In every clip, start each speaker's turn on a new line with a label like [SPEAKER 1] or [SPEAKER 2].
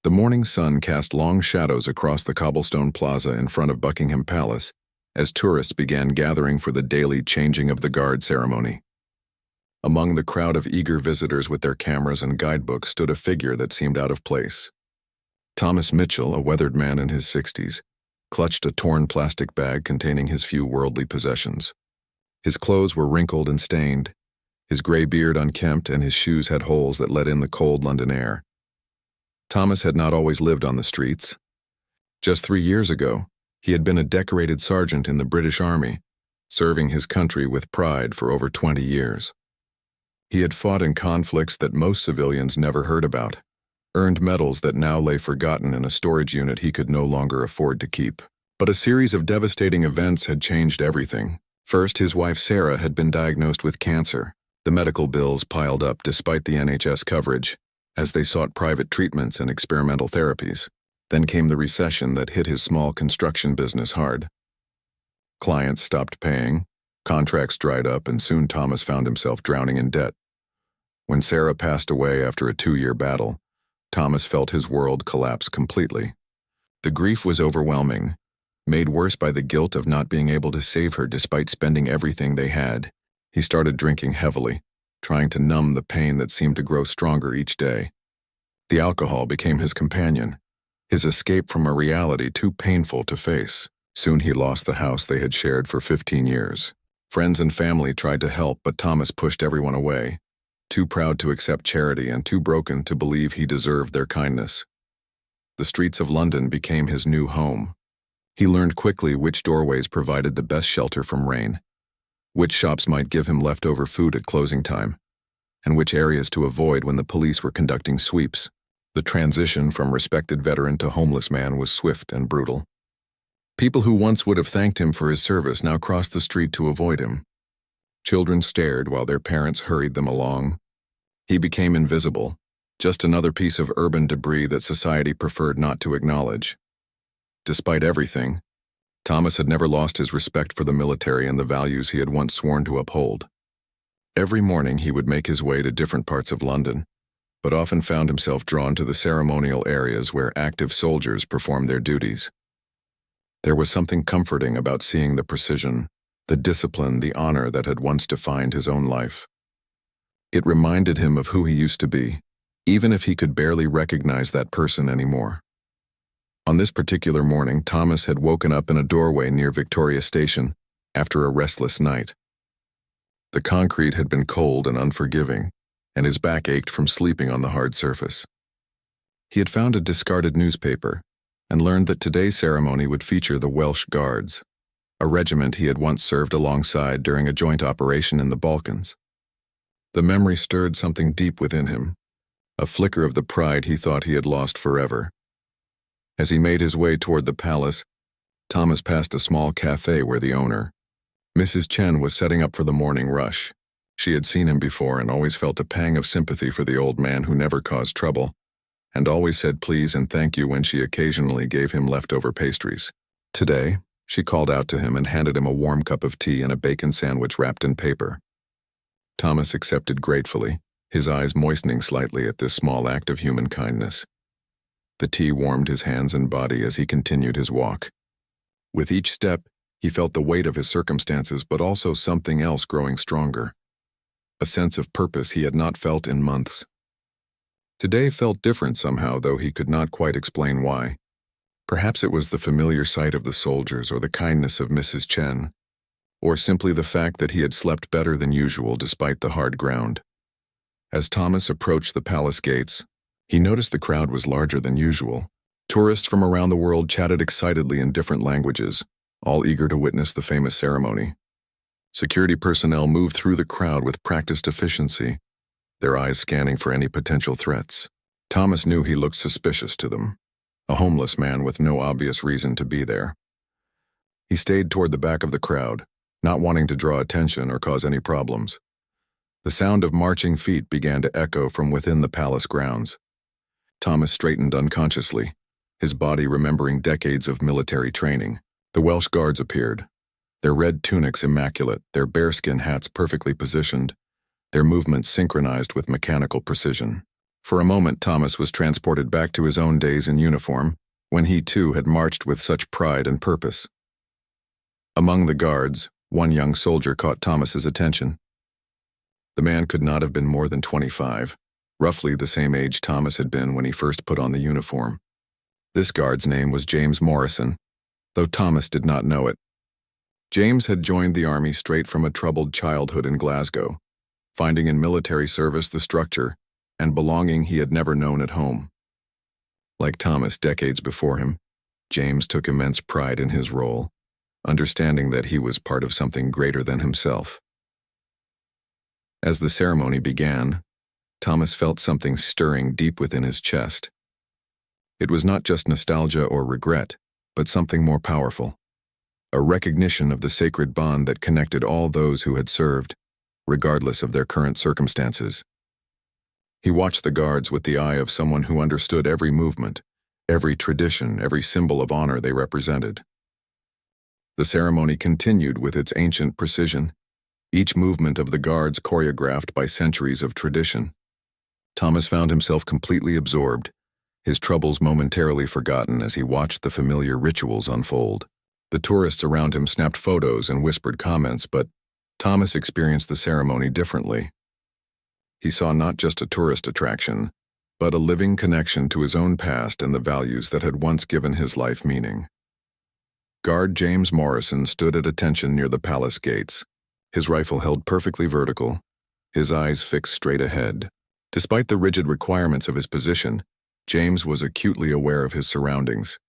[SPEAKER 1] The morning sun cast long shadows across the cobblestone plaza in front of Buckingham Palace as tourists began gathering for the daily changing of the guard ceremony. Among the crowd of eager visitors with their cameras and guidebooks stood a figure that seemed out of place. Thomas Mitchell, a weathered man in his 60s, clutched a torn plastic bag containing his few worldly possessions. His clothes were wrinkled and stained, his gray beard unkempt, and his shoes had holes that let in the cold London air. Thomas had not always lived on the streets. Just 3 years ago, he had been a decorated sergeant in the British Army, serving his country with pride for over 20 years. He had fought in conflicts that most civilians never heard about, earned medals that now lay forgotten in a storage unit he could no longer afford to keep. But a series of devastating events had changed everything. First, his wife Sarah had been diagnosed with cancer. The medical bills piled up despite the NHS coverage, as they sought private treatments and experimental therapies. Then came the recession that hit his small construction business hard. Clients stopped paying, contracts dried up, and soon Thomas found himself drowning in debt. When Sarah passed away after a 2-year battle, Thomas felt his world collapse completely. The grief was overwhelming, made worse by the guilt of not being able to save her despite spending everything they had. He started drinking heavily, trying to numb the pain that seemed to grow stronger each day. The alcohol became his companion, his escape from a reality too painful to face. Soon he lost the house they had shared for 15 years. Friends and family tried to help, but Thomas pushed everyone away, too proud to accept charity and too broken to believe he deserved their kindness. The streets of London became his new home. He learned quickly which doorways provided the best shelter from rain, which shops might give him leftover food at closing time, and which areas to avoid when the police were conducting sweeps. The transition from respected veteran to homeless man was swift and brutal. People who once would have thanked him for his service now crossed the street to avoid him. Children stared while their parents hurried them along. He became invisible, just another piece of urban debris that society preferred not to acknowledge. Despite everything, Thomas had never lost his respect for the military and the values he had once sworn to uphold. Every morning he would make his way to different parts of London, but often found himself drawn to the ceremonial areas where active soldiers performed their duties. There was something comforting about seeing the precision, the discipline, the honor that had once defined his own life. It reminded him of who he used to be, even if he could barely recognize that person anymore. On this particular morning, Thomas had woken up in a doorway near Victoria Station after a restless night. The concrete had been cold and unforgiving, and his back ached from sleeping on the hard surface. He had found a discarded newspaper and learned that today's ceremony would feature the Welsh Guards, a regiment he had once served alongside during a joint operation in the Balkans. The memory stirred something deep within him, a flicker of the pride he thought he had lost forever. As he made his way toward the palace, Thomas passed a small cafe where the owner, Mrs. Chen, was setting up for the morning rush. She had seen him before and always felt a pang of sympathy for the old man who never caused trouble, and always said please and thank you when she occasionally gave him leftover pastries. Today, she called out to him and handed him a warm cup of tea and a bacon sandwich wrapped in paper. Thomas accepted gratefully, his eyes moistening slightly at this small act of human kindness. The tea warmed his hands and body as he continued his walk. With each step, he felt the weight of his circumstances, but also something else growing stronger. A sense of purpose he had not felt in months. Today felt different somehow, though he could not quite explain why. Perhaps it was the familiar sight of the soldiers or the kindness of Mrs. Chen, or simply the fact that he had slept better than usual despite the hard ground. As Thomas approached the palace gates, he noticed the crowd was larger than usual. Tourists from around the world chatted excitedly in different languages, all eager to witness the famous ceremony. Security personnel moved through the crowd with practiced efficiency, their eyes scanning for any potential threats. Thomas knew he looked suspicious to them, a homeless man with no obvious reason to be there. He stayed toward the back of the crowd, not wanting to draw attention or cause any problems. The sound of marching feet began to echo from within the palace grounds. Thomas straightened unconsciously, his body remembering decades of military training. The Welsh Guards appeared, their red tunics immaculate, their bearskin hats perfectly positioned, their movements synchronized with mechanical precision. For a moment, Thomas was transported back to his own days in uniform, when he too had marched with such pride and purpose. Among the guards, one young soldier caught Thomas's attention. The man could not have been more than 25, roughly the same age Thomas had been when he first put on the uniform. This guard's name was James Morrison, though Thomas did not know it. James had joined the army straight from a troubled childhood in Glasgow, finding in military service the structure and belonging he had never known at home. Like Thomas decades before him, James took immense pride in his role, understanding that he was part of something greater than himself. As the ceremony began, Thomas felt something stirring deep within his chest. It was not just nostalgia or regret, but something more powerful, a recognition of the sacred bond that connected all those who had served, regardless of their current circumstances. He watched the guards with the eye of someone who understood every movement, every tradition, every symbol of honor they represented. The ceremony continued with its ancient precision, each movement of the guards choreographed by centuries of tradition. Thomas found himself completely absorbed, his troubles momentarily forgotten as he watched the familiar rituals unfold. The tourists around him snapped photos and whispered comments, but Thomas experienced the ceremony differently. He saw not just a tourist attraction, but a living connection to his own past and the values that had once given his life meaning. Guard James Morrison stood at attention near the palace gates, his rifle held perfectly vertical, his eyes fixed straight ahead. Despite the rigid requirements of his position, James was acutely aware of his surroundings.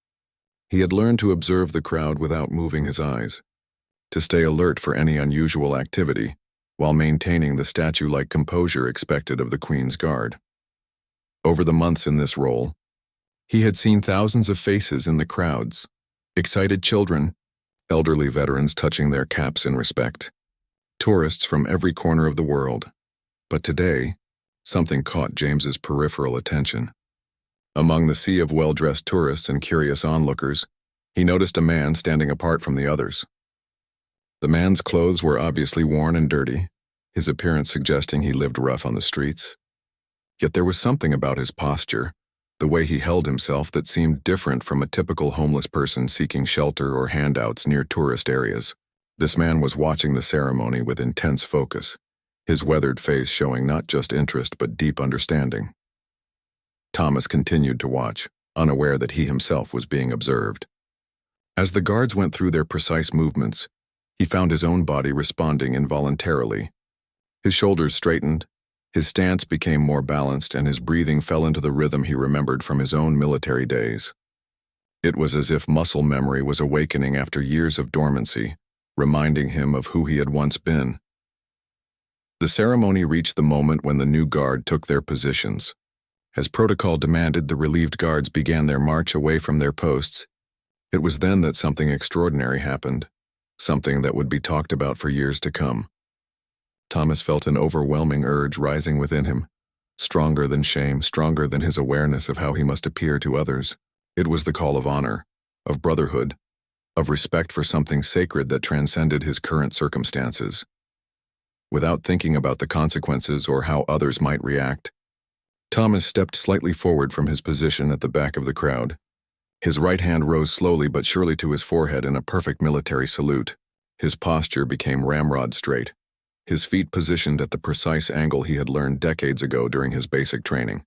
[SPEAKER 1] He had learned to observe the crowd without moving his eyes, to stay alert for any unusual activity, while maintaining the statue-like composure expected of the Queen's Guard. Over the months in this role, he had seen thousands of faces in the crowds, excited children, elderly veterans touching their caps in respect, tourists from every corner of the world. But today, something caught James's peripheral attention. Among the sea of well-dressed tourists and curious onlookers, he noticed a man standing apart from the others. The man's clothes were obviously worn and dirty, his appearance suggesting he lived rough on the streets. Yet there was something about his posture, the way he held himself, that seemed different from a typical homeless person seeking shelter or handouts near tourist areas. This man was watching the ceremony with intense focus, his weathered face showing not just interest but deep understanding. Thomas continued to watch, unaware that he himself was being observed. As the guards went through their precise movements, he found his own body responding involuntarily. His shoulders straightened, his stance became more balanced, and his breathing fell into the rhythm he remembered from his own military days. It was as if muscle memory was awakening after years of dormancy, reminding him of who he had once been. The ceremony reached the moment when the new guard took their positions. As protocol demanded, the relieved guards began their march away from their posts. It was then that something extraordinary happened, something that would be talked about for years to come. Thomas felt an overwhelming urge rising within him, stronger than shame, stronger than his awareness of how he must appear to others. It was the call of honor, of brotherhood, of respect for something sacred that transcended his current circumstances. Without thinking about the consequences or how others might react, Thomas stepped slightly forward from his position at the back of the crowd. His right hand rose slowly but surely to his forehead in a perfect military salute. His posture became ramrod straight, his feet positioned at the precise angle he had learned decades ago during his basic training.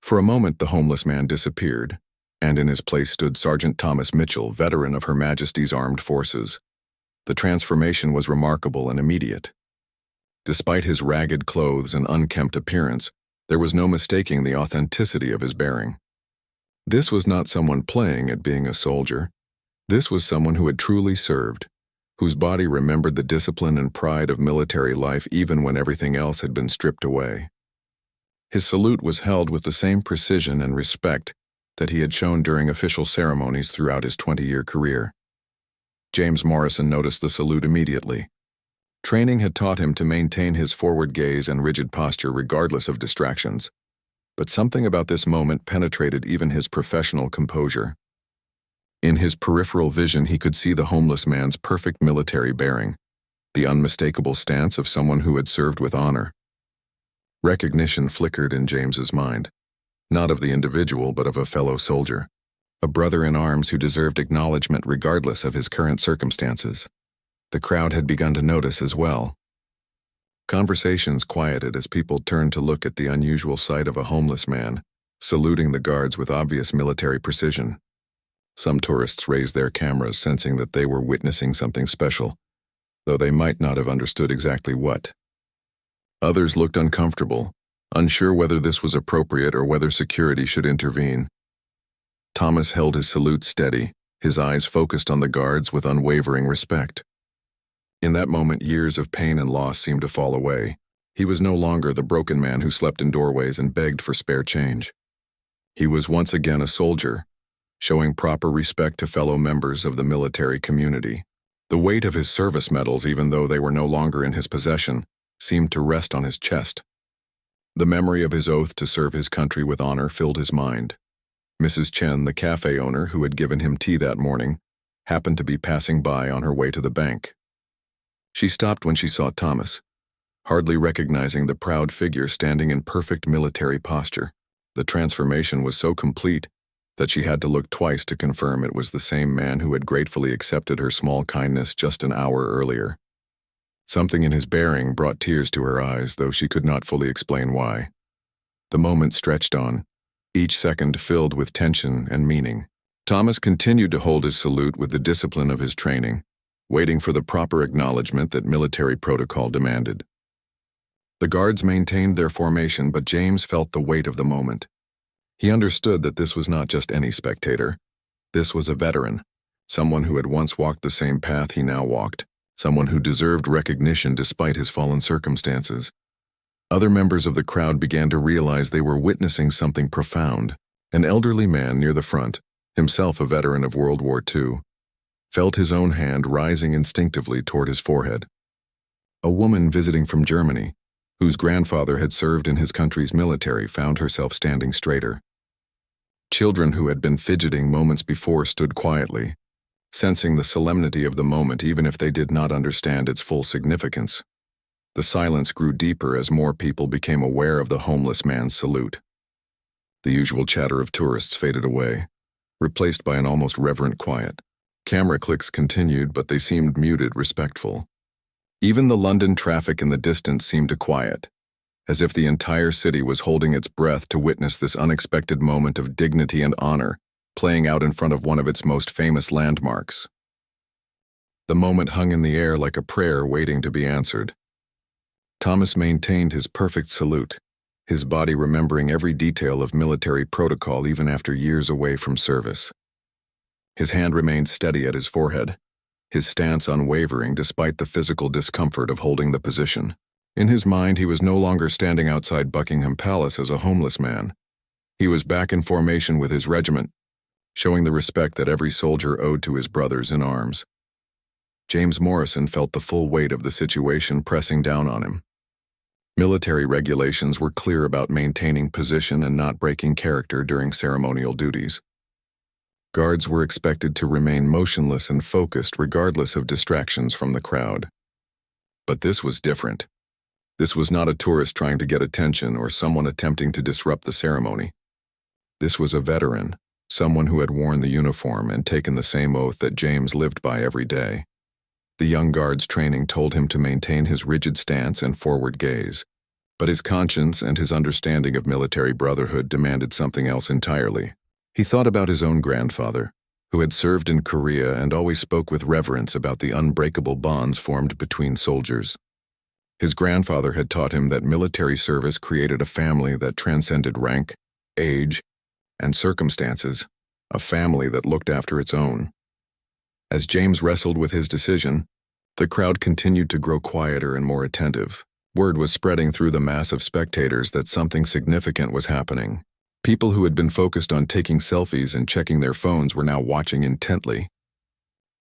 [SPEAKER 1] For a moment, the homeless man disappeared, and in his place stood Sergeant Thomas Mitchell, veteran of Her Majesty's Armed Forces. The transformation was remarkable and immediate. Despite his ragged clothes and unkempt appearance, there was no mistaking the authenticity of his bearing. This was not someone playing at being a soldier. This was someone who had truly served, whose body remembered the discipline and pride of military life even when everything else had been stripped away. His salute was held with the same precision and respect that he had shown during official ceremonies throughout his 20-year career. James Morrison noticed the salute immediately. Training had taught him to maintain his forward gaze and rigid posture regardless of distractions, but something about this moment penetrated even his professional composure. In his peripheral vision, he could see the homeless man's perfect military bearing, the unmistakable stance of someone who had served with honor. Recognition flickered in James's mind, not of the individual but of a fellow soldier, a brother in arms who deserved acknowledgement regardless of his current circumstances. The crowd had begun to notice as well. Conversations quieted as people turned to look at the unusual sight of a homeless man, saluting the guards with obvious military precision. Some tourists raised their cameras, sensing that they were witnessing something special, though they might not have understood exactly what. Others looked uncomfortable, unsure whether this was appropriate or whether security should intervene. Thomas held his salute steady, his eyes focused on the guards with unwavering respect. In that moment, years of pain and loss seemed to fall away. He was no longer the broken man who slept in doorways and begged for spare change. He was once again a soldier, showing proper respect to fellow members of the military community. The weight of his service medals, even though they were no longer in his possession, seemed to rest on his chest. The memory of his oath to serve his country with honor filled his mind. Mrs. Chen, the cafe owner who had given him tea that morning, happened to be passing by on her way to the bank. She stopped when she saw Thomas, hardly recognizing the proud figure standing in perfect military posture. The transformation was so complete that she had to look twice to confirm it was the same man who had gratefully accepted her small kindness just an hour earlier. Something in his bearing brought tears to her eyes, though she could not fully explain why. The moment stretched on, each second filled with tension and meaning. Thomas continued to hold his salute with the discipline of his training, waiting for the proper acknowledgement that military protocol demanded. The guards maintained their formation, but James felt the weight of the moment. He understood that this was not just any spectator. This was a veteran, someone who had once walked the same path he now walked, someone who deserved recognition despite his fallen circumstances. Other members of the crowd began to realize they were witnessing something profound. An elderly man near the front, himself a veteran of World War II, felt his own hand rising instinctively toward his forehead. A woman visiting from Germany, whose grandfather had served in his country's military, found herself standing straighter. Children who had been fidgeting moments before stood quietly, sensing the solemnity of the moment even if they did not understand its full significance. The silence grew deeper as more people became aware of the homeless man's salute. The usual chatter of tourists faded away, replaced by an almost reverent quiet. Camera clicks continued, but they seemed muted, respectful. Even the London traffic in the distance seemed to quiet, as if the entire city was holding its breath to witness this unexpected moment of dignity and honor playing out in front of one of its most famous landmarks. The moment hung in the air like a prayer waiting to be answered. Thomas maintained his perfect salute, his body remembering every detail of military protocol even after years away from service. His hand remained steady at his forehead, his stance unwavering despite the physical discomfort of holding the position. In his mind, he was no longer standing outside Buckingham Palace as a homeless man. He was back in formation with his regiment, showing the respect that every soldier owed to his brothers in arms. James Morrison felt the full weight of the situation pressing down on him. Military regulations were clear about maintaining position and not breaking character during ceremonial duties. Guards were expected to remain motionless and focused regardless of distractions from the crowd. But this was different. This was not a tourist trying to get attention or someone attempting to disrupt the ceremony. This was a veteran, someone who had worn the uniform and taken the same oath that James lived by every day. The young guard's training told him to maintain his rigid stance and forward gaze, but his conscience and his understanding of military brotherhood demanded something else entirely. He thought about his own grandfather, who had served in Korea and always spoke with reverence about the unbreakable bonds formed between soldiers. His grandfather had taught him that military service created a family that transcended rank, age, and circumstances, a family that looked after its own. As James wrestled with his decision, the crowd continued to grow quieter and more attentive. Word was spreading through the mass of spectators that something significant was happening. People who had been focused on taking selfies and checking their phones were now watching intently.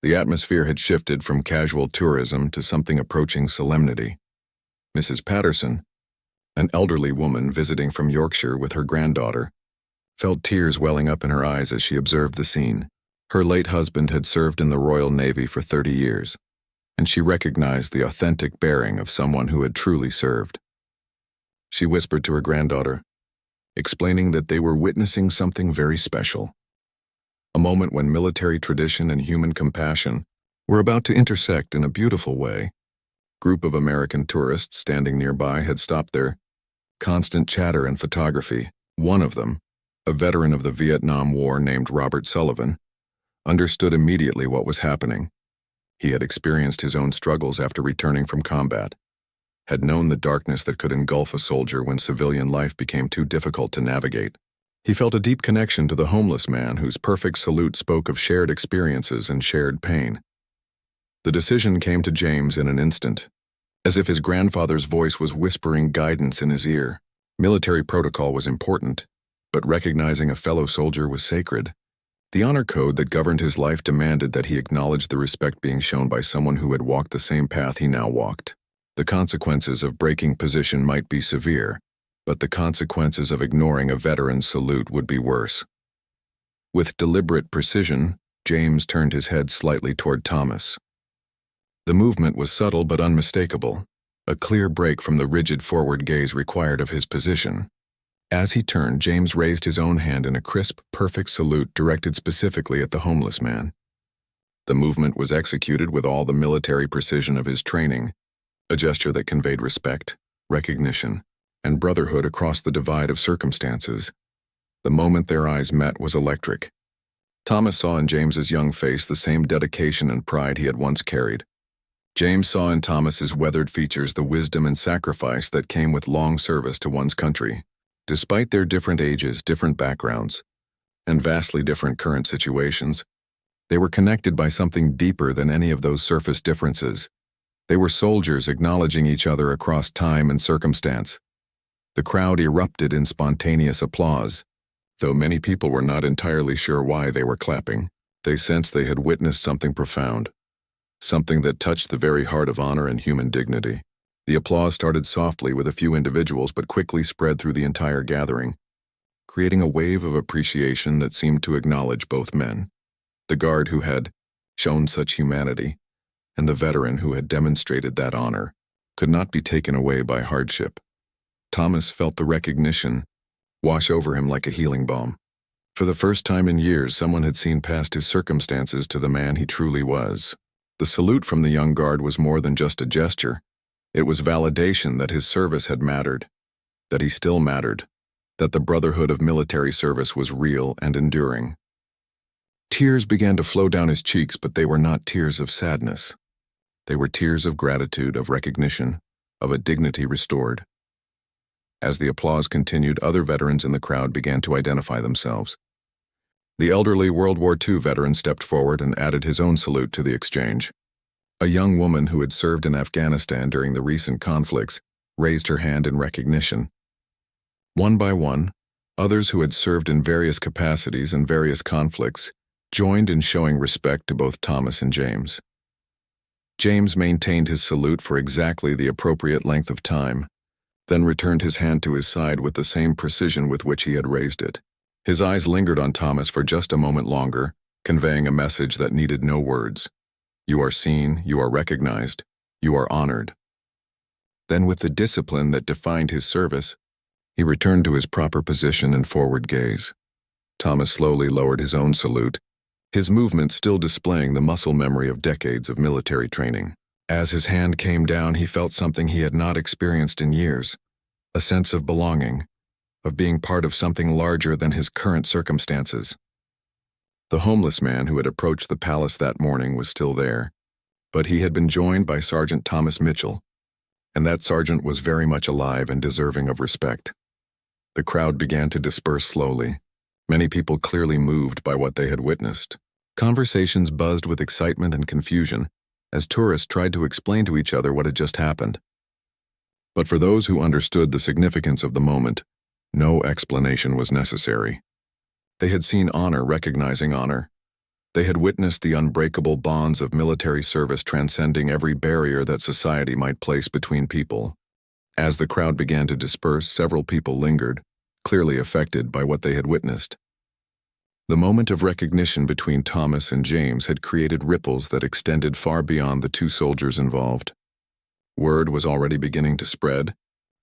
[SPEAKER 1] The atmosphere had shifted from casual tourism to something approaching solemnity. Mrs. Patterson, an elderly woman visiting from Yorkshire with her granddaughter, felt tears welling up in her eyes as she observed the scene. Her late husband had served in the Royal Navy for 30 years, and she recognized the authentic bearing of someone who had truly served. she whispered to her granddaughter, explaining that they were witnessing something very special. A moment when military tradition and human compassion were about to intersect in a beautiful way. A group of American tourists standing nearby had stopped their constant chatter and photography. One of them, a veteran of the Vietnam War named Robert Sullivan, understood immediately what was happening. He had experienced his own struggles after returning from combat, had known the darkness that could engulf a soldier when civilian life became too difficult to navigate. He felt a deep connection to the homeless man whose perfect salute spoke of shared experiences and shared pain. The decision came to James in an instant, as if his grandfather's voice was whispering guidance in his ear. Military protocol was important, but recognizing a fellow soldier was sacred. The honor code that governed his life demanded that he acknowledge the respect being shown by someone who had walked the same path he now walked. The consequences of breaking position might be severe, but the consequences of ignoring a veteran's salute would be worse. With deliberate precision, James turned his head slightly toward Thomas. The movement was subtle but unmistakable, a clear break from the rigid forward gaze required of his position. As he turned, James raised his own hand in a crisp, perfect salute directed specifically at the homeless man. The movement was executed with all the military precision of his training, a gesture that conveyed respect, recognition, and brotherhood across the divide of circumstances. The moment their eyes met was electric. Thomas saw in James's young face the same dedication and pride he had once carried. James saw in Thomas's weathered features the wisdom and sacrifice that came with long service to one's country. Despite their different ages, different backgrounds, and vastly different current situations, they were connected by something deeper than any of those surface differences. They were soldiers acknowledging each other across time and circumstance. The crowd erupted in spontaneous applause. Though many people were not entirely sure why they were clapping, they sensed they had witnessed something profound, something that touched the very heart of honor and human dignity. The applause started softly with a few individuals but quickly spread through the entire gathering, creating a wave of appreciation that seemed to acknowledge both men. The guard who had shown such humanity, and the veteran who had demonstrated that honor, could not be taken away by hardship. Thomas felt the recognition wash over him like a healing balm. For the first time in years, someone had seen past his circumstances to the man he truly was. The salute from the young guard was more than just a gesture. It was validation that his service had mattered, that he still mattered, that the brotherhood of military service was real and enduring. Tears began to flow down his cheeks, but they were not tears of sadness. They were tears of gratitude, of recognition, of a dignity restored. As the applause continued, other veterans in the crowd began to identify themselves. The elderly World War II veteran stepped forward and added his own salute to the exchange. A young woman who had served in Afghanistan during the recent conflicts raised her hand in recognition. One by one, others who had served in various capacities and various conflicts joined in showing respect to both Thomas and James. James maintained his salute for exactly the appropriate length of time, then returned his hand to his side with the same precision with which he had raised it. His eyes lingered on Thomas for just a moment longer, conveying a message that needed no words. You are seen, you are recognized, you are honored. Then, with the discipline that defined his service, he returned to his proper position and forward gaze. Thomas slowly lowered his own salute, his movement still displaying the muscle memory of decades of military training. As his hand came down, he felt something he had not experienced in years, a sense of belonging, of being part of something larger than his current circumstances. The homeless man who had approached the palace that morning was still there, but he had been joined by Sergeant Thomas Mitchell, and that sergeant was very much alive and deserving of respect. The crowd began to disperse slowly, many people clearly moved by what they had witnessed. Conversations buzzed with excitement and confusion as tourists tried to explain to each other what had just happened. But for those who understood the significance of the moment, no explanation was necessary. They had seen honor recognizing honor. They had witnessed the unbreakable bonds of military service transcending every barrier that society might place between people. As the crowd began to disperse, several people lingered, clearly affected by what they had witnessed. The moment of recognition between Thomas and James had created ripples that extended far beyond the two soldiers involved. Word was already beginning to spread.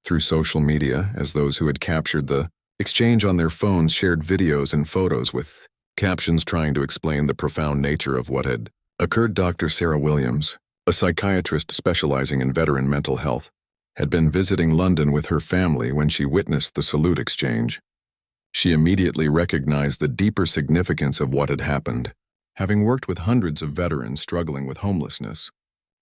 [SPEAKER 1] through social media, as those who had captured the exchange on their phones shared videos and photos with captions trying to explain the profound nature of what had occurred. Dr. Sarah Williams, a psychiatrist specializing in veteran mental health, had been visiting London with her family when she witnessed the salute exchange. She immediately recognized the deeper significance of what had happened. Having worked with hundreds of veterans struggling with homelessness,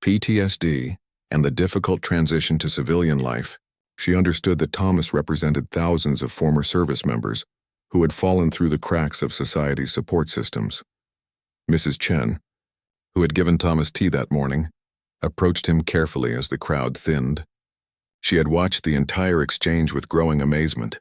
[SPEAKER 1] PTSD, and the difficult transition to civilian life, she understood that Thomas represented thousands of former service members who had fallen through the cracks of society's support systems. Mrs. Chen, who had given Thomas tea that morning, approached him carefully as the crowd thinned. She had watched the entire exchange with growing amazement,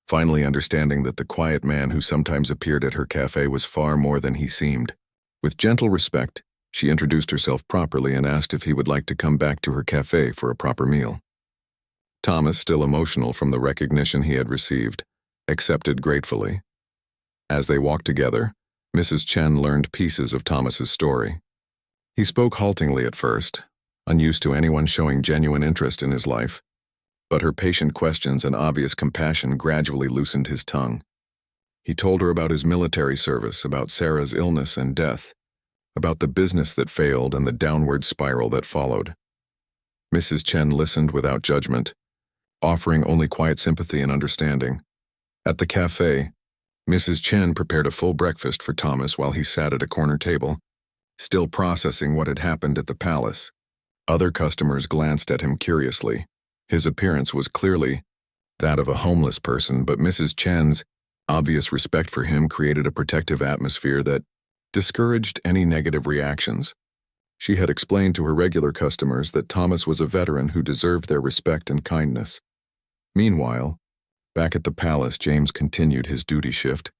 [SPEAKER 1] finally understanding that the quiet man who sometimes appeared at her cafe was far more than he seemed. With gentle respect, she introduced herself properly and asked if he would like to come back to her cafe for a proper meal. Thomas, still emotional from the recognition he had received, accepted gratefully. As they walked together, Mrs. Chen learned pieces of Thomas's story. He spoke haltingly at first, unused to anyone showing genuine interest in his life, but her patient questions and obvious compassion gradually loosened his tongue. He told her about his military service, about Sarah's illness and death, about the business that failed and the downward spiral that followed. Mrs. Chen listened without judgment, offering only quiet sympathy and understanding. At the cafe, Mrs. Chen prepared a full breakfast for Thomas while he sat at a corner table, still processing what had happened at the palace. Other customers glanced at him curiously. His appearance was clearly that of a homeless person, but Mrs. Chen's obvious respect for him created a protective atmosphere that discouraged any negative reactions. She had explained to her regular customers that Thomas was a veteran who deserved their respect and kindness. Meanwhile, back at the palace, James continued his duty shift,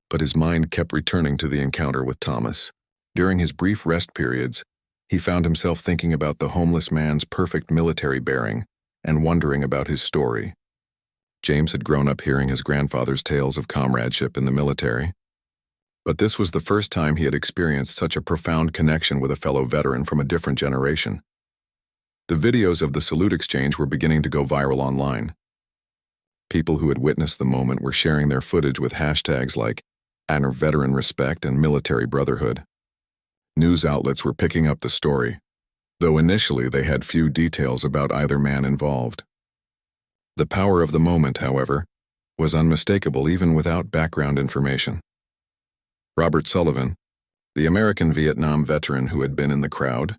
[SPEAKER 1] but his mind kept returning to the encounter with Thomas. During his brief rest periods, he found himself thinking about the homeless man's perfect military bearing and wondering about his story. James had grown up hearing his grandfather's tales of comradeship in the military, but this was the first time he had experienced such a profound connection with a fellow veteran from a different generation. The videos of the salute exchange were beginning to go viral online. People who had witnessed the moment were sharing their footage with hashtags like #veteran respect and military brotherhood. News outlets were picking up the story, though initially they had few details about either man involved. The power of the moment, however, was unmistakable even without background information. Robert Sullivan, the American Vietnam veteran who had been in the crowd,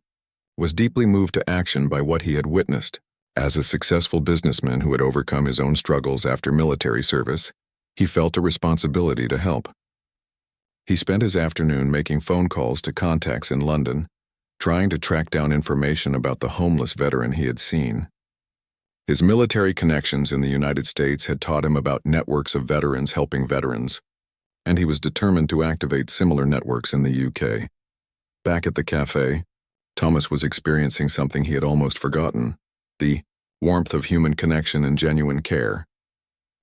[SPEAKER 1] was deeply moved to action by what he had witnessed. As a successful businessman who had overcome his own struggles after military service, he felt a responsibility to help. He spent his afternoon making phone calls to contacts in London, trying to track down information about the homeless veteran he had seen. His military connections in the United States had taught him about networks of veterans helping veterans, and he was determined to activate similar networks in the UK. Back at the cafe, Thomas was experiencing something he had almost forgotten: the warmth of human connection and genuine care.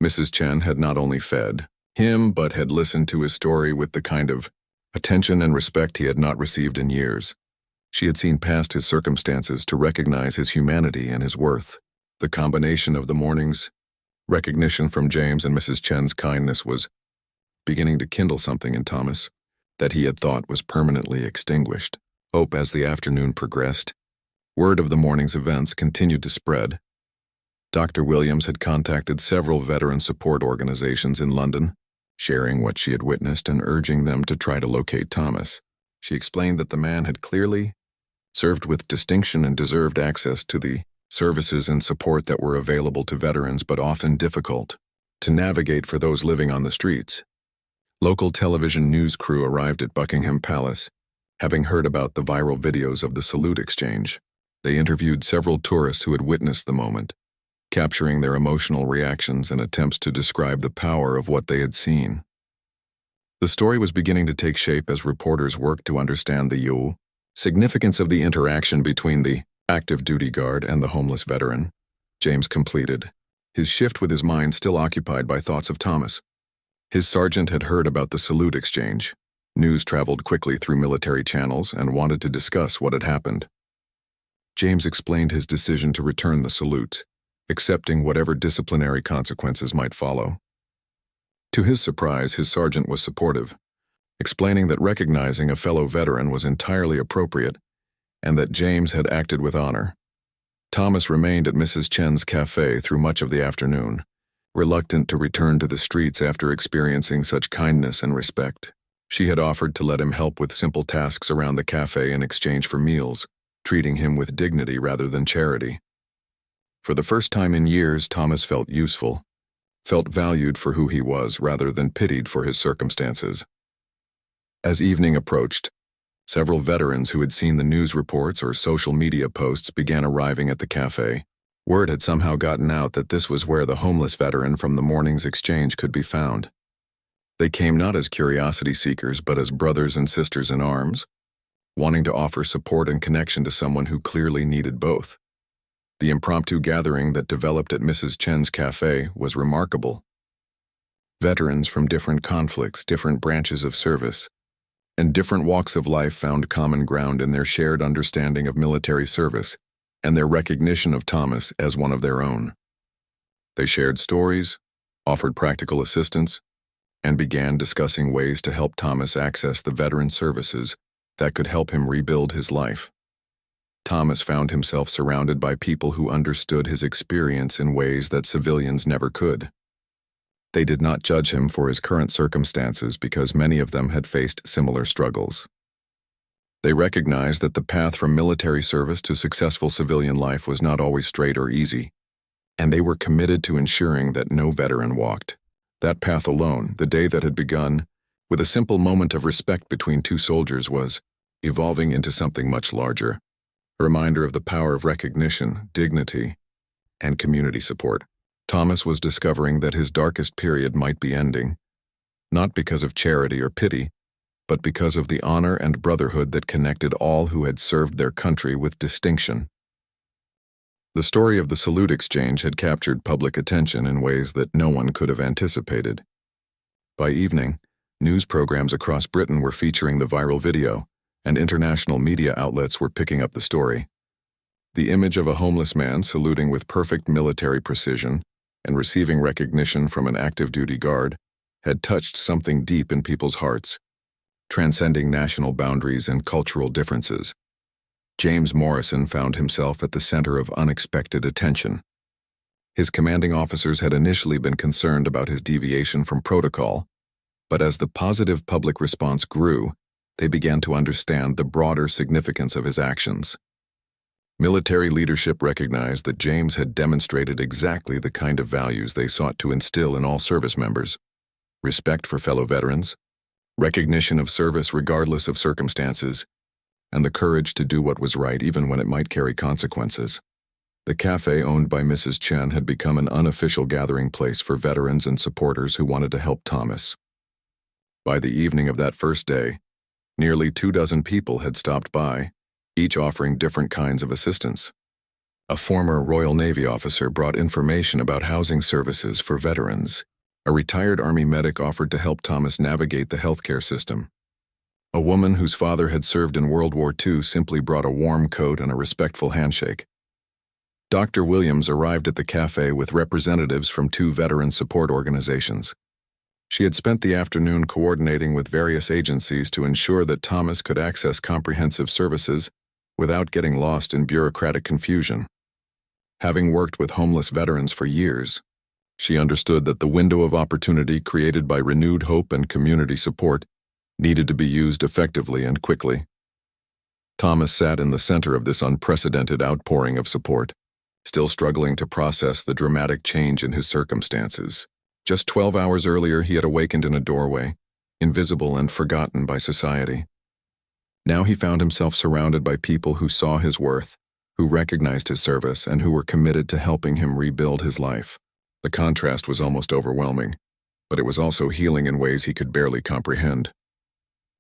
[SPEAKER 1] Mrs. Chen had not only fed him, but had listened to his story with the kind of attention and respect he had not received in years. She had seen past his circumstances to recognize his humanity and his worth. The combination of the morning's recognition from James and Mrs. Chen's kindness was beginning to kindle something in Thomas that he had thought was permanently extinguished. Hope, as the afternoon progressed, word of the morning's events continued to spread. Dr. Williams had contacted several veteran support organizations in London, sharing what she had witnessed and urging them to try to locate Thomas. She explained that the man had clearly served with distinction and deserved access to the services and support that were available to veterans but often difficult to navigate for those living on the streets. Local television news crew arrived at Buckingham Palace, having heard about the viral videos of the salute exchange. They interviewed several tourists who had witnessed the moment, capturing their emotional reactions and attempts to describe the power of what they had seen. The story was beginning to take shape as reporters worked to understand the significance of the interaction between the active duty guard and the homeless veteran. James completed his shift with his mind still occupied by thoughts of Thomas. His sergeant had heard about the salute exchange. News traveled quickly through military channels and wanted to discuss what had happened. James explained his decision to return the salute, accepting whatever disciplinary consequences might follow. To his surprise, his sergeant was supportive, explaining that recognizing a fellow veteran was entirely appropriate and that James had acted with honor. Thomas remained at Mrs. Chen's cafe through much of the afternoon, reluctant to return to the streets after experiencing such kindness and respect. She had offered to let him help with simple tasks around the cafe in exchange for meals, treating him with dignity rather than charity. For the first time in years, Thomas felt useful, felt valued for who he was rather than pitied for his circumstances. As evening approached, several veterans who had seen the news reports or social media posts began arriving at the cafe. Word had somehow gotten out that this was where the homeless veteran from the morning's exchange could be found. They came not as curiosity seekers but as brothers and sisters in arms, wanting to offer support and connection to someone who clearly needed both. The impromptu gathering that developed at Mrs. Chen's cafe was remarkable. Veterans from different conflicts, different branches of service, and different walks of life found common ground in their shared understanding of military service and their recognition of Thomas as one of their own. They shared stories, offered practical assistance, and began discussing ways to help Thomas access the veteran services that could help him rebuild his life. Thomas found himself surrounded by people who understood his experience in ways that civilians never could. They did not judge him for his current circumstances because many of them had faced similar struggles. They recognized that the path from military service to successful civilian life was not always straight or easy, and they were committed to ensuring that no veteran walked that path alone. The day that had begun with a simple moment of respect between two soldiers was evolving into something much larger, a reminder of the power of recognition, dignity, and community support. Thomas was discovering that his darkest period might be ending, not because of charity or pity, but because of the honor and brotherhood that connected all who had served their country with distinction. The story of the salute exchange had captured public attention in ways that no one could have anticipated. By evening, news programs across Britain were featuring the viral video, and international media outlets were picking up the story. The image of a homeless man saluting with perfect military precision and receiving recognition from an active duty guard had touched something deep in people's hearts, transcending national boundaries and cultural differences. James Morrison found himself at the center of unexpected attention. His commanding officers had initially been concerned about his deviation from protocol, but as the positive public response grew, they began to understand the broader significance of his actions. Military leadership recognized that James had demonstrated exactly the kind of values they sought to instill in all service members: respect for fellow veterans, recognition of service regardless of circumstances, and the courage to do what was right even when it might carry consequences. The cafe owned by Mrs. Chen had become an unofficial gathering place for veterans and supporters who wanted to help Thomas. By the evening of that first day, nearly 24 people had stopped by, each offering different kinds of assistance. A former Royal Navy officer brought information about housing services for veterans. A retired Army medic offered to help Thomas navigate the healthcare system. A woman whose father had served in World War II simply brought a warm coat and a respectful handshake. Dr. Williams arrived at the cafe with representatives from 2 veteran support organizations. She had spent the afternoon coordinating with various agencies to ensure that Thomas could access comprehensive services without getting lost in bureaucratic confusion. Having worked with homeless veterans for years, she understood that the window of opportunity created by renewed hope and community support needed to be used effectively and quickly. Thomas sat in the center of this unprecedented outpouring of support, still struggling to process the dramatic change in his circumstances. Just 12 hours earlier, he had awakened in a doorway, invisible and forgotten by society. Now he found himself surrounded by people who saw his worth, who recognized his service, and who were committed to helping him rebuild his life. The contrast was almost overwhelming, but it was also healing in ways he could barely comprehend.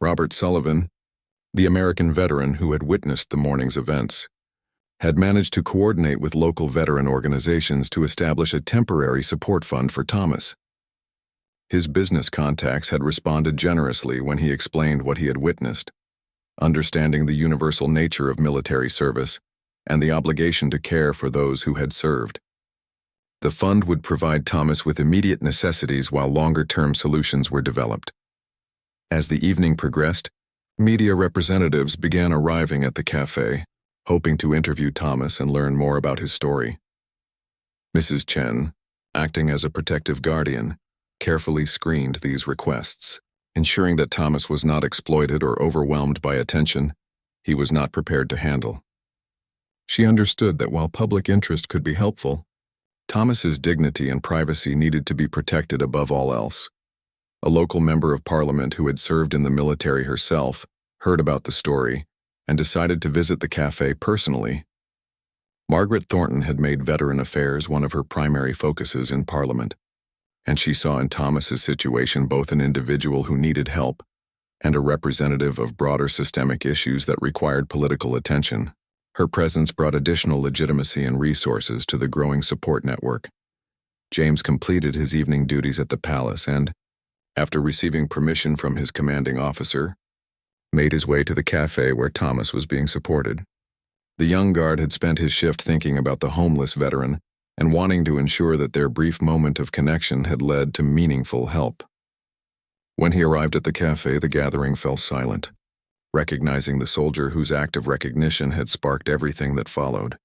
[SPEAKER 1] Robert Sullivan, the American veteran who had witnessed the morning's events, had managed to coordinate with local veteran organizations to establish a temporary support fund for Thomas. His business contacts had responded generously when he explained what he had witnessed, understanding the universal nature of military service and the obligation to care for those who had served. The fund would provide Thomas with immediate necessities while longer-term solutions were developed. As the evening progressed, media representatives began arriving at the cafe, hoping to interview Thomas and learn more about his story. Mrs. Chen, acting as a protective guardian, carefully screened these requests, ensuring that Thomas was not exploited or overwhelmed by attention he was not prepared to handle. She understood that while public interest could be helpful, Thomas's dignity and privacy needed to be protected above all else. A local member of parliament who had served in the military herself heard about the story and decided to visit the cafe personally. Margaret Thornton had made veteran affairs one of her primary focuses in Parliament, and she saw in Thomas's situation both an individual who needed help and a representative of broader systemic issues that required political attention. Her presence brought additional legitimacy and resources to the growing support network. James completed his evening duties at the palace and, after receiving permission from his commanding officer, made his way to the cafe where Thomas was being supported. The young guard had spent his shift thinking about the homeless veteran and wanting to ensure that their brief moment of connection had led to meaningful help. When he arrived at the cafe, the gathering fell silent, recognizing the soldier whose act of recognition had sparked everything that followed.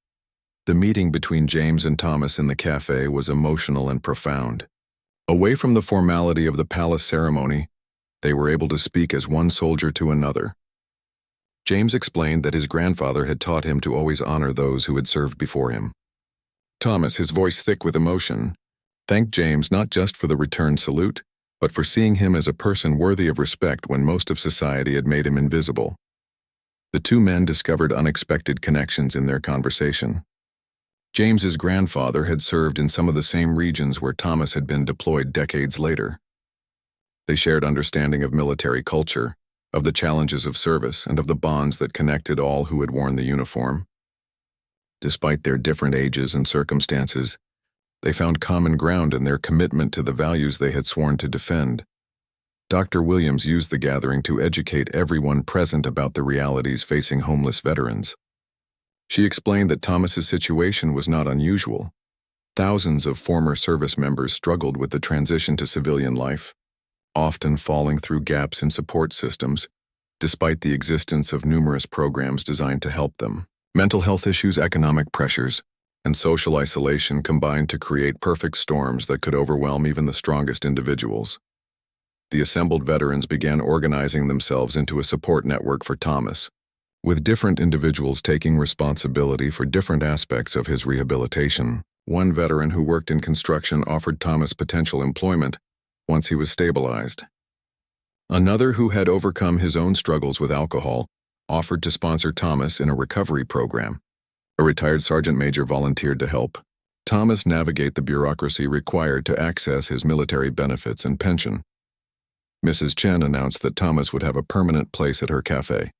[SPEAKER 1] The meeting between James and Thomas in the cafe was emotional and profound. Away from the formality of the palace ceremony, they were able to speak as one soldier to another. James explained that his grandfather had taught him to always honor those who had served before him. Thomas, his voice thick with emotion, thanked James not just for the return salute, but for seeing him as a person worthy of respect when most of society had made him invisible. The two men discovered unexpected connections in their conversation. James's grandfather had served in some of the same regions where Thomas had been deployed decades later. They shared understanding of military culture, of the challenges of service, and of the bonds that connected all who had worn the uniform. Despite their different ages and circumstances, they found common ground in their commitment to the values they had sworn to defend. Dr. Williams used the gathering to educate everyone present about the realities facing homeless veterans. She explained that Thomas's situation was not unusual. Thousands of former service members struggled with the transition to civilian life, often falling through gaps in support systems, despite the existence of numerous programs designed to help them. Mental health issues, economic pressures, and social isolation combined to create perfect storms that could overwhelm even the strongest individuals. The assembled veterans began organizing themselves into a support network for Thomas, with different individuals taking responsibility for different aspects of his rehabilitation. One veteran who worked in construction offered Thomas potential employment once he was stabilized. Another who had overcome his own struggles with alcohol offered to sponsor Thomas in a recovery program. A retired sergeant major volunteered to help Thomas navigate the bureaucracy required to access his military benefits and pension. Mrs. Chen announced that Thomas would have a permanent place at her cafe,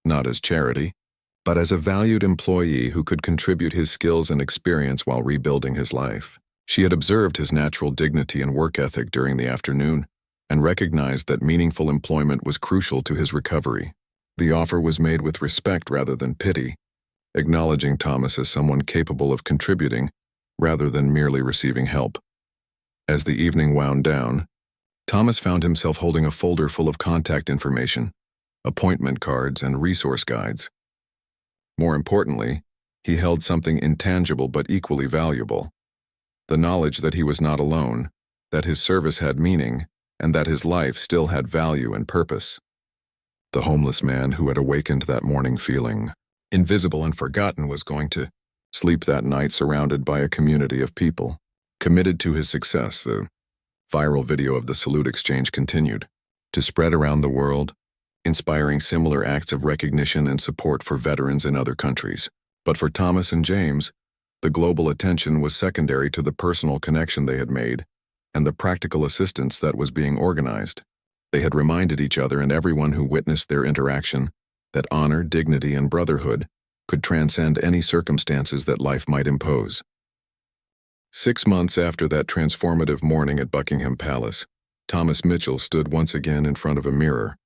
[SPEAKER 1] not as charity, but as a valued employee who could contribute his skills and experience while rebuilding his life. She had observed his natural dignity and work ethic during the afternoon and recognized that meaningful employment was crucial to his recovery. The offer was made with respect rather than pity, acknowledging Thomas as someone capable of contributing rather than merely receiving help. As the evening wound down, Thomas found himself holding a folder full of contact information, appointment cards, and resource guides. More importantly, he held something intangible but equally valuable: the knowledge that he was not alone, that his service had meaning, and that his life still had value and purpose. The homeless man who had awakened that morning feeling invisible and forgotten was going to sleep that night surrounded by a community of people committed to his success. The viral video of the salute exchange continued to spread around the world, inspiring similar acts of recognition and support for veterans in other countries. But for Thomas and James, the global attention was secondary to the personal connection they had made and the practical assistance that was being organized. They had reminded each other and everyone who witnessed their interaction that honor, dignity, and brotherhood could transcend any circumstances that life might impose. 6 months after that transformative morning at Buckingham Palace, Thomas Mitchell stood once again in front of a mirror,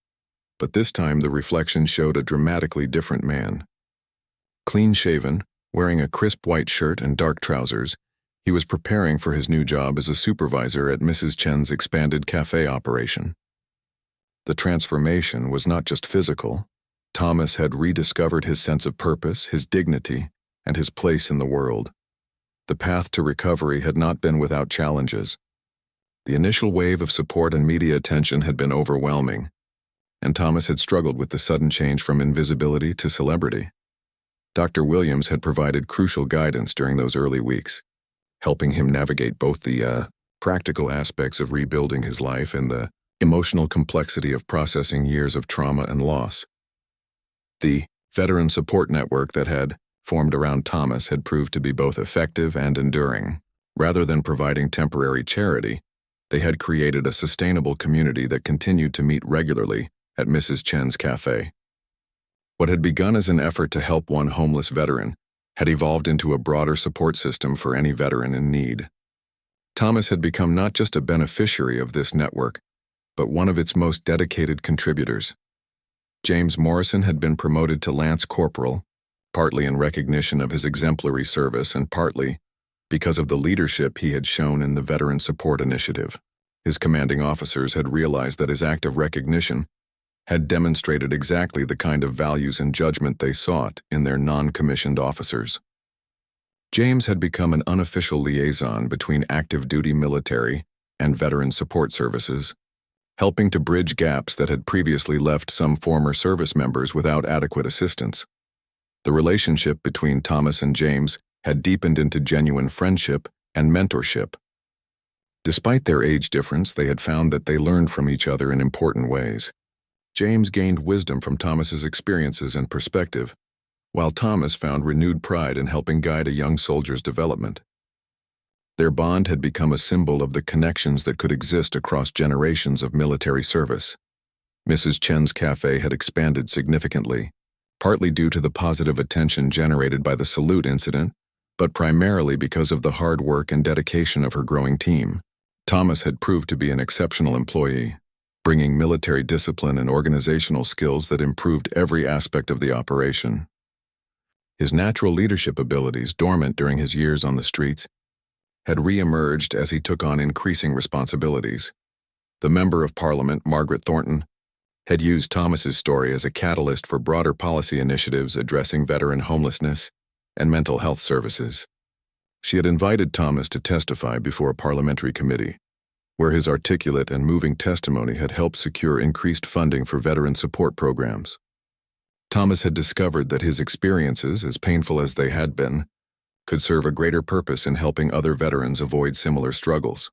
[SPEAKER 1] but this time the reflection showed a dramatically different man. Clean-shaven, wearing a crisp white shirt and dark trousers, He was preparing for his new job as a supervisor at Mrs. Chen's expanded cafe operation. The transformation was not just physical. Thomas had rediscovered his sense of purpose, his dignity, and his place in the world. The path to recovery had not been without challenges. The initial wave of support and media attention had been overwhelming, and Thomas had struggled with the sudden change from invisibility to celebrity. Dr. Williams had provided crucial guidance during those early weeks, helping him navigate both the practical aspects of rebuilding his life and the emotional complexity of processing years of trauma and loss. The veteran support network that had formed around Thomas had proved to be both effective and enduring. Rather than providing temporary charity, they had created a sustainable community that continued to meet regularly at Mrs. Chen's cafe. What had begun as an effort to help one homeless veteran had evolved into a broader support system for any veteran in need. Thomas had become not just a beneficiary of this network, but one of its most dedicated contributors. James Morrison had been promoted to Lance Corporal, partly in recognition of his exemplary service and partly because of the leadership he had shown in the Veteran Support Initiative. His commanding officers had realized that his act of recognition had demonstrated exactly the kind of values and judgment they sought in their non-commissioned officers. James had become an unofficial liaison between active duty military and veteran support services, helping to bridge gaps that had previously left some former service members without adequate assistance. The relationship between Thomas and James had deepened into genuine friendship and mentorship. Despite their age difference, they had found that they learned from each other in important ways. James gained wisdom from Thomas's experiences and perspective, while Thomas found renewed pride in helping guide a young soldier's development. Their bond had become a symbol of the connections that could exist across generations of military service. Mrs. Chen's cafe had expanded significantly, partly due to the positive attention generated by the salute incident, but primarily because of the hard work and dedication of her growing team. Thomas had proved to be an exceptional employee, bringing military discipline and organizational skills that improved every aspect of the operation. His natural leadership abilities, dormant during his years on the streets, had re-emerged as he took on increasing responsibilities. The Member of Parliament, Margaret Thornton, had used Thomas's story as a catalyst for broader policy initiatives addressing veteran homelessness and mental health services. She had invited Thomas to testify before a parliamentary committee, where his articulate and moving testimony had helped secure increased funding for veteran support programs. Thomas had discovered that his experiences, as painful as they had been, could serve a greater purpose in helping other veterans avoid similar struggles.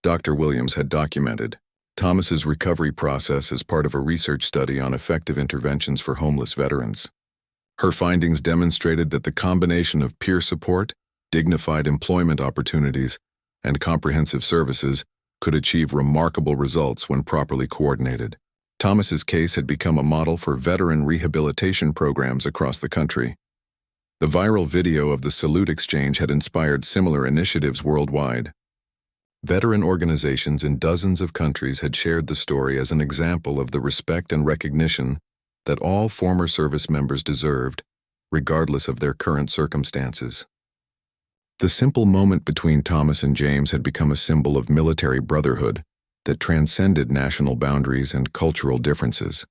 [SPEAKER 1] Dr. Williams had documented Thomas's recovery process as part of a research study on effective interventions for homeless veterans. Her findings demonstrated that the combination of peer support, dignified employment opportunities, and comprehensive services could achieve remarkable results when properly coordinated. Thomas's case had become a model for veteran rehabilitation programs across the country. The viral video of the salute exchange had inspired similar initiatives worldwide. Veteran organizations in dozens of countries had shared the story as an example of the respect and recognition that all former service members deserved, regardless of their current circumstances. The simple moment between Thomas and James had become a symbol of military brotherhood that transcended national boundaries and cultural differences.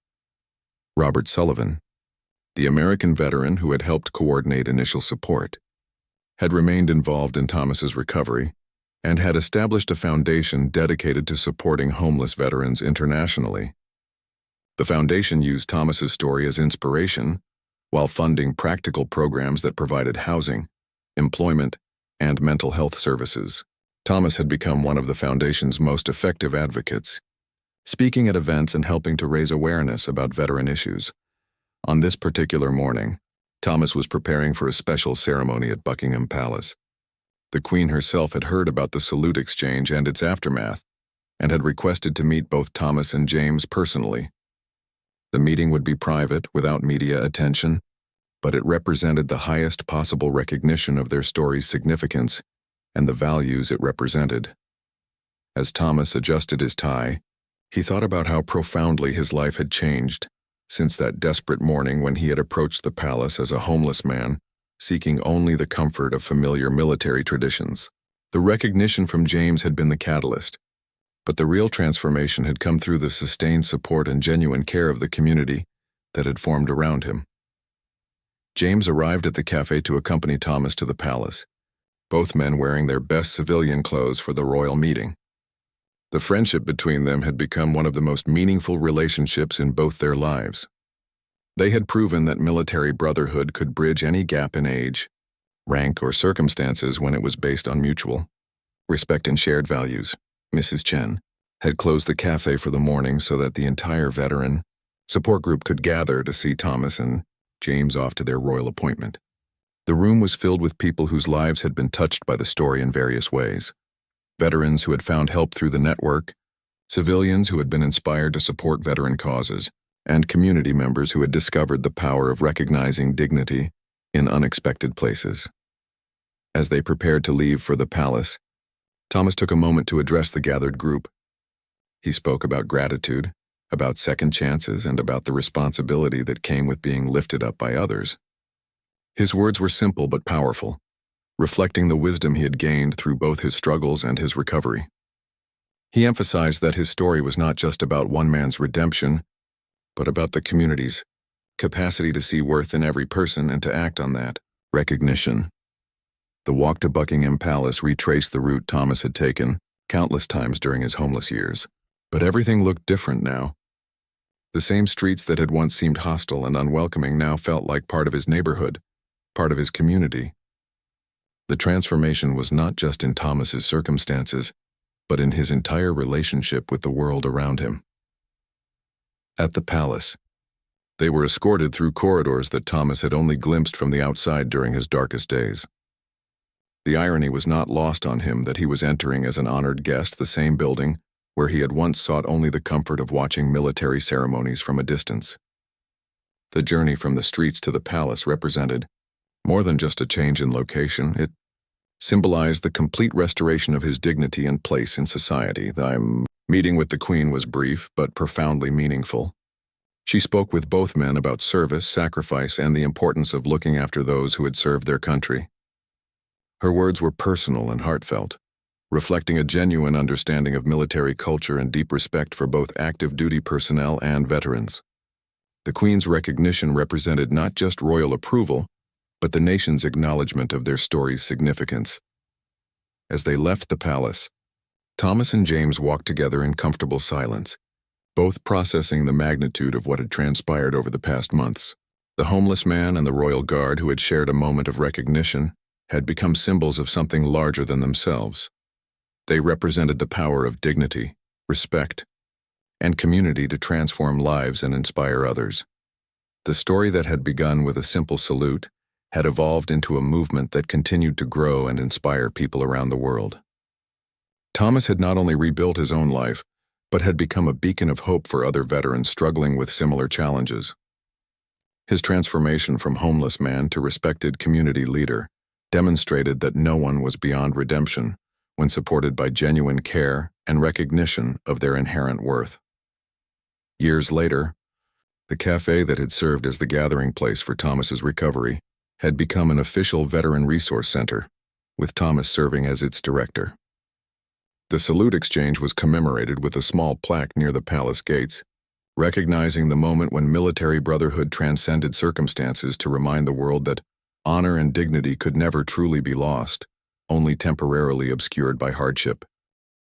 [SPEAKER 1] Robert Sullivan, the American veteran who had helped coordinate initial support, had remained involved in Thomas's recovery and had established a foundation dedicated to supporting homeless veterans internationally. The foundation used Thomas's story as inspiration while funding practical programs that provided housing, employment, and mental health services. Thomas had become one of the foundation's most effective advocates, speaking at events and helping to raise awareness about veteran issues. On this particular morning, Thomas was preparing for a special ceremony at Buckingham Palace. The Queen herself had heard about the salute exchange and its aftermath, and had requested to meet both Thomas and James personally. The meeting would be private, without media attention, but it represented the highest possible recognition of their story's significance and the values it represented. As Thomas adjusted his tie, he thought about how profoundly his life had changed since that desperate morning when he had approached the palace as a homeless man, seeking only the comfort of familiar military traditions. The recognition from James had been the catalyst, but the real transformation had come through the sustained support and genuine care of the community that had formed around him. James arrived at the cafe to accompany Thomas to the palace, both men wearing their best civilian clothes for the royal meeting. The friendship between them had become one of the most meaningful relationships in both their lives. They had proven that military brotherhood could bridge any gap in age, rank, or circumstances when it was based on mutual respect and shared values. Mrs. Chen had closed the cafe for the morning so that the entire veteran support group could gather to see Thomas and James off to their royal appointment. The room was filled with people whose lives had been touched by the story in various ways. Veterans who had found help through the network, civilians who had been inspired to support veteran causes, and community members who had discovered the power of recognizing dignity in unexpected places. As they prepared to leave for the palace, Thomas took a moment to address the gathered group. He spoke about gratitude, about second chances, and about the responsibility that came with being lifted up by others. His words were simple but powerful, reflecting the wisdom he had gained through both his struggles and his recovery. He emphasized that his story was not just about one man's redemption, but about the community's capacity to see worth in every person and to act on that recognition. The walk to Buckingham Palace retraced the route Thomas had taken countless times during his homeless years. But everything looked different now. The same streets that had once seemed hostile and unwelcoming now felt like part of his neighborhood, part of his community. The transformation was not just in Thomas's circumstances, but in his entire relationship with the world around him. At the palace, they were escorted through corridors that Thomas had only glimpsed from the outside during his darkest days. The irony was not lost on him that he was entering as an honored guest the same building where he had once sought only the comfort of watching military ceremonies from a distance. The journey from the streets to the palace represented more than just a change in location. It symbolized the complete restoration of his dignity and place in society. The meeting with the Queen was brief but profoundly meaningful. She spoke with both men about service, sacrifice, and the importance of looking after those who had served their country. Her words were personal and heartfelt, reflecting a genuine understanding of military culture and deep respect for both active duty personnel and veterans. The Queen's recognition represented not just royal approval, but the nation's acknowledgement of their story's significance. As they left the palace, Thomas and James walked together in comfortable silence, both processing the magnitude of what had transpired over the past months. The homeless man and the royal guard who had shared a moment of recognition had become symbols of something larger than themselves. They represented the power of dignity, respect, and community to transform lives and inspire others. The story that had begun with a simple salute had evolved into a movement that continued to grow and inspire people around the world. Thomas had not only rebuilt his own life, but had become a beacon of hope for other veterans struggling with similar challenges. His transformation from homeless man to respected community leader demonstrated that no one was beyond redemption when supported by genuine care and recognition of their inherent worth. Years later, the cafe that had served as the gathering place for Thomas's recovery had become an official veteran resource center, with Thomas serving as its director. The salute exchange was commemorated with a small plaque near the palace gates, recognizing the moment when military brotherhood transcended circumstances to remind the world that honor and dignity could never truly be lost, only temporarily obscured by hardship.